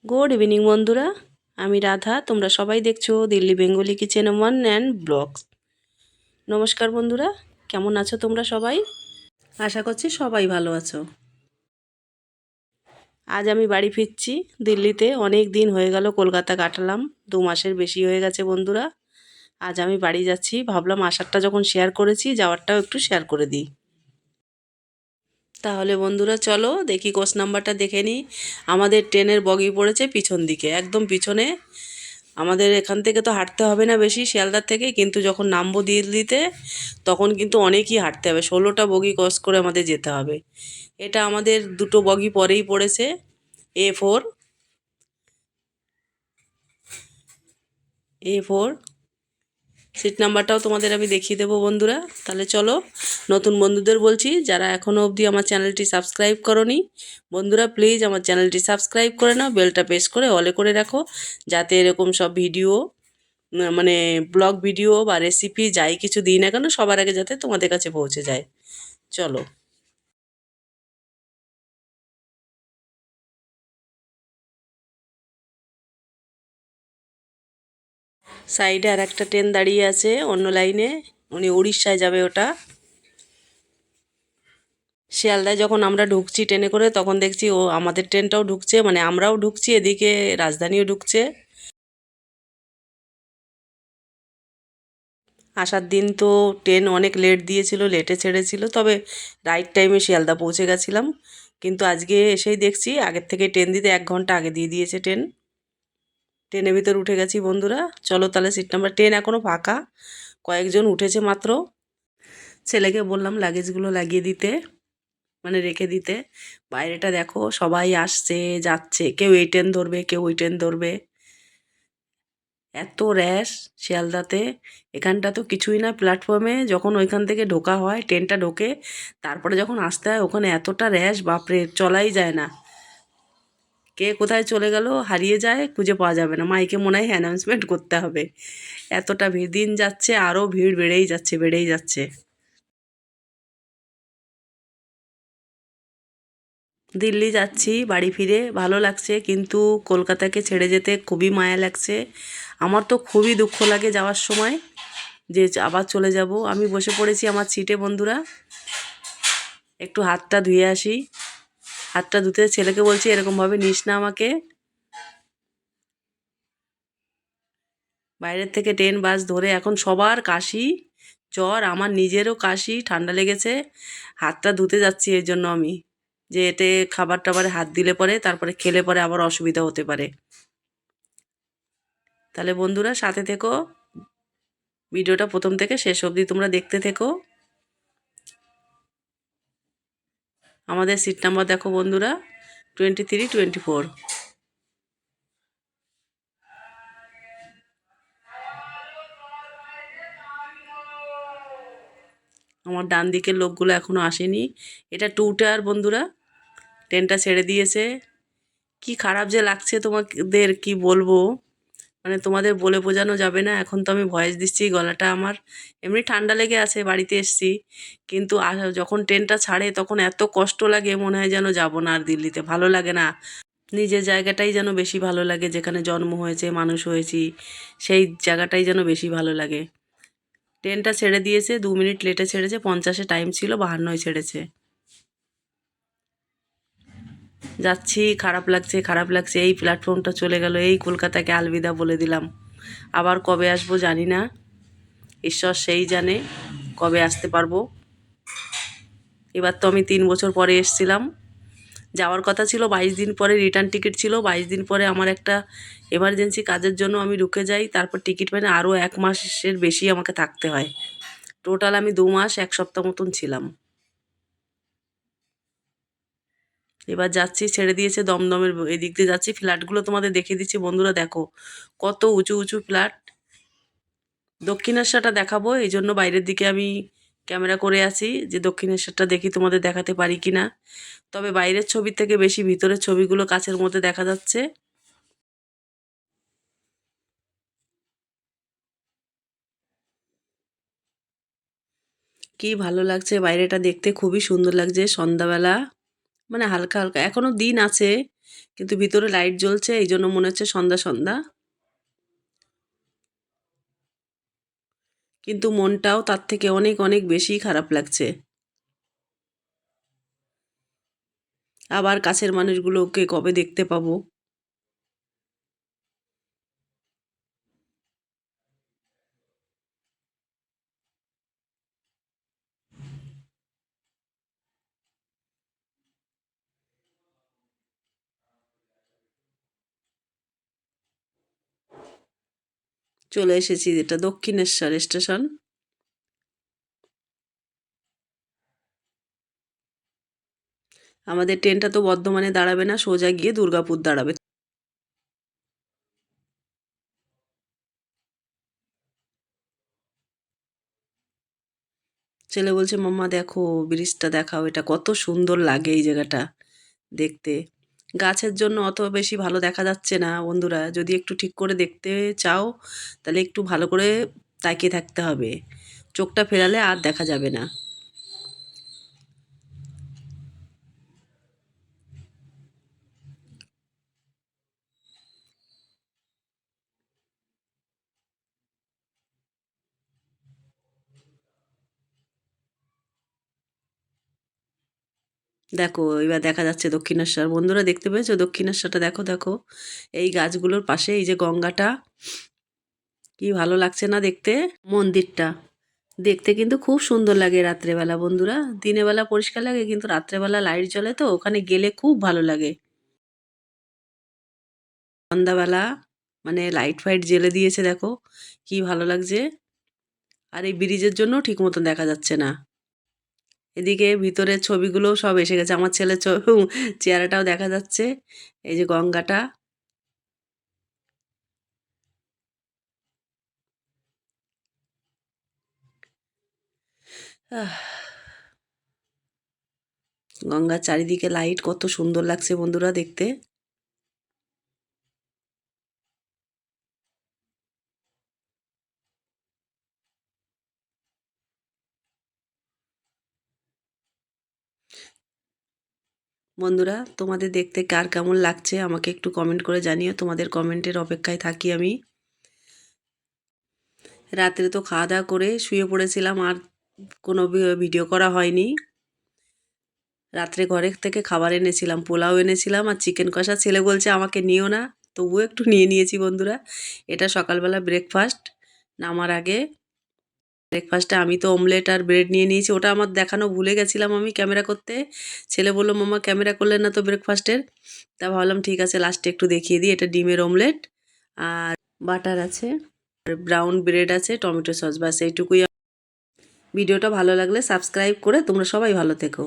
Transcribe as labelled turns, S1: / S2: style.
S1: Good evening বন্ধুরা, আমি রাধা। তোমরা সবাই দেখছো Delhi Bengali kitchen one and blogs. নমস্কার বন্ধুরা, কেমন আছো তোমরা সবাই? আশা করছি সবাই ভালো আছো। আজ আমি বাড়ি ফিরছি দিল্লিতে। অনেক দিন হয়ে গেল কলকাতা কাটালাম, 2 মাসের বেশি হয়ে গেছে বন্ধুরা। আজ আমি বাড়ি যাচ্ছি, ভাবলাম আসারটা যখন শেয়ার করেছি যাওয়ারটাও একটু শেয়ার করে দিই। তাহলে বন্ধুরা চলো দেখি কোচ নাম্বারটা দেখে নিই। আমাদের ট্রেনের বগি পড়েছে পিছন দিকে, একদম পিছনে। আমাদের এখান থেকে তো হাঁটতে হবে না বেশি, শিয়ালদার থেকে, কিন্তু যখন নামবো দিল্লিতে তখন কিন্তু অনেকই হাঁটতে হবে। 16টা বগি ক্রস করে আমাদের যেতে হবে। এটা আমাদের 2টো বগি পরেই পড়েছে, A4। A4 সিট নাম্বারটাও তোমাদের আমি দেখিয়ে দেবো বন্ধুরা। তাহলে চলো, নতুন বন্ধুদের বলছি যারা এখনও অবধি আমার চ্যানেলটি সাবস্ক্রাইব করোনি, বন্ধুরা প্লিজ আমার চ্যানেলটি সাবস্ক্রাইব করে নাও, বেলটা প্রেস করে অলে করে রাখো, যাতে এরকম সব ভিডিও, মানে ব্লগ ভিডিও বা রেসিপি যাই কিছু দিই না কেন, সবার আগে যাতে তোমাদের কাছে পৌঁছে যায়। চলো। সাইডে আর একটা ট্রেন দাঁড়িয়ে আছে অন্য লাইনে, উনি উড়িষ্যায় যাবে ওটা। শিয়ালদায় যখন আমরা ঢুকছি ট্রেনে করে, তখন দেখছি ও আমাদের ট্রেনটাও ঢুকছে, মানে আমরাও ঢুকছি, এদিকে রাজধানীও ঢুকছে। আসার দিন তো ট্রেন অনেক লেট দিয়েছিল, লেটে ছেড়েছিল, তবে রাইট টাইমে শিয়ালদা পৌঁছে গেছিলাম। কিন্তু আজকে এসেই দেখছি আগের থেকে ট্রেন দিতে 1 ঘন্টা আগে দিয়ে দিয়েছে ট্রেন। ট্রেনের ভিতর উঠে গেছি বন্ধুরা। চলো তাহলে সিট নাম্বার, ট্রেন এখনও ফাঁকা, কয়েকজন উঠেছে মাত্র। ছেলেকে বললাম লাগেজগুলো লাগিয়ে দিতে, মানে রেখে দিতে। বাইরেটা দেখো, সবাই আসছে যাচ্ছে, কেউ এই ট্রেন ধরবে, কেউ ওই ট্রেন ধরবে। এত র্যাশ শিয়ালদাতে। এখানটা তো কিছুই না, প্ল্যাটফর্মে যখন ওইখান থেকে ঢোকা হয়, ট্রেনটা ঢোকে, তারপরে যখন আসতে হয় ওখানে এতটা র্যাশ, বাপরে, চলাই যায় না। কে কোথায় চলে গেল হারিয়ে যায়, খুঁজে পাওয়া যাবে না। মাইকে মনে হয় অ্যানাউন্সমেন্ট করতে হবে। এতটা ভিড়, দিন যাচ্ছে আরও ভিড় বেড়েই যাচ্ছে, বেড়েই যাচ্ছে। দিল্লি যাচ্ছি বাড়ি ফিরে, ভালো লাগছে, কিন্তু কলকাতাকে ছেড়ে যেতে খুবই মায়া লাগছে। আমার তো খুবই দুঃখ লাগে যাওয়ার সময়, যে আবার চলে যাব। আমি বসে পড়েছি আমার সিটে বন্ধুরা, একটু হাতটা ধুয়ে আসি। হাতটা ধুতে ছেলেকে বলছি এরকমভাবে নিস না আমাকে। বাইরের থেকে ট্রেন বাস ধরে এখন সবার কাশি, জ্বর, আমার নিজেরও কাশি, ঠান্ডা লেগেছে। হাতটা ধুতে যাচ্ছি এর জন্য আমি, যে এতে খাবার টাবারে হাত দিলে পরে, তারপরে খেলে পরে আবার অসুবিধা হতে পারে। তাহলে বন্ধুরা সাথে থেকো, ভিডিওটা প্রথম থেকে শেষ অবধি তোমরা দেখতে থেকো। আমাদের সিট নাম্বার দেখো বন্ধুরা, 23, 24। আমার ডান দিকের লোকগুলো এখনও আসেনি। এটা 2 টায়ার বন্ধুরা, ট্রেনটা ছেড়ে দিয়েছে। কি খারাপ যে লাগছে তোমাদের, কি বলবো, মানে তোমাদের বলে বোঝানো যাবে না। এখন তো আমি ভয়েস দিচ্ছি, গলাটা আমার এমনি ঠান্ডা লেগে আছে, বাড়িতে এসছি, কিন্তু যখন ট্রেনটা ছাড়ে তখন এত কষ্ট লাগে, মনে হয় যেন যাব না আর দিল্লিতে, ভালো লাগে না। নিজের জায়গাটাই যেন বেশি ভালো লাগে, যেখানে জন্ম হয়েছে, মানুষ হয়েছি, সেই জায়গাটাই যেন বেশি ভালো লাগে। ট্রেনটা ছেড়ে দিয়েছে, 2 মিনিট লেটে ছেড়েছে, 50-এ টাইম ছিল, 52-য় ছেড়েছে। যাচ্ছি, খারাপ লাগছে, খারাপ লাগছে। এই প্ল্যাটফর্মটা চলে গেল, এই কলকাতাকে আলবিদা বলে দিলাম। আবার কবে আসবো জানি না, ঈশ্বর সেই জানে কবে আসতে পারবো। এবার তো আমি 3 বছর পরে এসছিলাম। যাওয়ার কথা ছিল 22 দিন পরে, রিটার্ন টিকিট ছিল 22 দিন পরে। আমার একটা এমার্জেন্সি কাজের জন্য আমি রুকে যাই, তারপর টিকিট পাই না, আরও 1 মাসের বেশি আমাকে থাকতে হয়। টোটাল আমি 2 মাস 1 সপ্তাহ মতন ছিলাম। এবার যাচ্ছি, ছেড়ে দিয়েছে দমদমের এদিক দিয়ে যাচ্ছি। ফ্ল্যাটগুলো তোমাদের দেখিয়ে দিচ্ছি বন্ধুরা, দেখো কত উঁচু উঁচু ফ্ল্যাট। দক্ষিণেশ্বরটা দেখাবো, এই জন্য বাইরের দিকে আমি ক্যামেরা করে আছি, যে দক্ষিণেশ্বরটা দেখি তোমাদের দেখাতে পারি কি না। তবে বাইরের ছবির থেকে বেশি ভিতরের ছবিগুলো কাছের মধ্যে দেখা যাচ্ছে। কি ভালো লাগছে বাইরেটা দেখতে, খুবই সুন্দর লাগছে সন্ধ্যাবেলা। মানে হালকা হালকা এখনো দিন আছে, কিন্তু ভিতরে লাইট জ্বলছে, এই জন্য মনে হচ্ছে সন্ধ্যা সন্ধ্যা। কিন্তু মনটাও তার থেকে অনেক অনেক বেশি খারাপ লাগছে। আবার কাছের মানুষগুলোকে কবে দেখতে পাবো। চলে এসেছি, এটা দক্ষিণেশ্বর স্টেশন। আমাদের ট্রেনটা তো বর্ধমানে দাঁড়াবে না, সোজা গিয়ে দুর্গাপুর দাঁড়াবে। ছেলে বলছে, মাম্মা দেখো ব্রিজটা দেখাও, এটা কত সুন্দর লাগে এই জায়গাটা দেখতে। গাছের জন্য অত বেশি ভালো দেখা যাচ্ছে না বন্ধুরা, যদি একটু ঠিক করে দেখতে চাও তাহলে একটু ভালো করে তাকিয়ে থাকতে হবে, চোখটা ফেরালে আর দেখা যাবে না। দেখো এবার দেখা যাচ্ছে দক্ষিণেশ্বর। বন্ধুরা দেখতে পেয়েছো দক্ষিণেশ্বরটা? দেখো দেখো, এই গাছগুলোর পাশে এই যে গঙ্গাটা, কি ভালো লাগছে না দেখতে। মন্দিরটা দেখতে কিন্তু খুব সুন্দর লাগে রাত্রেবেলা বন্ধুরা। দিনের বেলা পরিষ্কার লাগে, কিন্তু রাত্রেবেলা লাইট জ্বলে তো ওখানে গেলে খুব ভালো লাগে। সন্ধ্যাবেলা মানে লাইট ফাইট জ্বেলে দিয়েছে, দেখো কি ভালো লাগছে। আর এই ব্রিজের জন্য ঠিক মতন দেখা যাচ্ছে না। এদিকে ভিতরের ছবিগুলোও সব এসে গেছে, আমার ছেলের চেহারাটাও দেখা যাচ্ছে। এই যে গঙ্গাটা, আহ, গঙ্গার চারিদিকে লাইট, কত সুন্দর লাগছে বন্ধুরা দেখতে। বন্ধুরা তোমাদের দেখতে কার কেমন লাগছে আমাকে একটু কমেন্ট করে জানিও, তোমাদের কমেন্টের অপেক্ষায় থাকি আমি। রাত্রে তো খাওয়া দাওয়া করে শুয়ে পড়েছিলাম, আর কোনো ভিডিও করা হয়নি। রাত্রে ঘরের থেকে খাবার এনেছিলাম, পোলাও এনেছিলাম আর চিকেন কষা। ছেলে বলছে আমাকে নিও না, তবুও একটু নিয়ে নিয়েছি বন্ধুরা। এটা সকালবেলা ব্রেকফাস্ট নামার আগে। ব্রেকফাস্টে আমি তো অমলেট আর ব্রেড নিয়ে নিয়েছি, ওটা আমার দেখানো ভুলে গেছিলাম আমি ক্যামেরা করতে। ছেলে বললো, মাম্মা ক্যামেরা করলেন না তো ব্রেকফাস্টের। তা ভাবলাম ঠিক আছে লাস্টে একটু দেখিয়ে দিই। এটা ডিমের অমলেট আর বাটার আছে, আর ব্রাউন ব্রেড আছে, টমেটো সস, ব্যাস এইটুকুই। ভিডিওটা ভালো লাগলে সাবস্ক্রাইব করে তোমরা সবাই ভালো থেকো।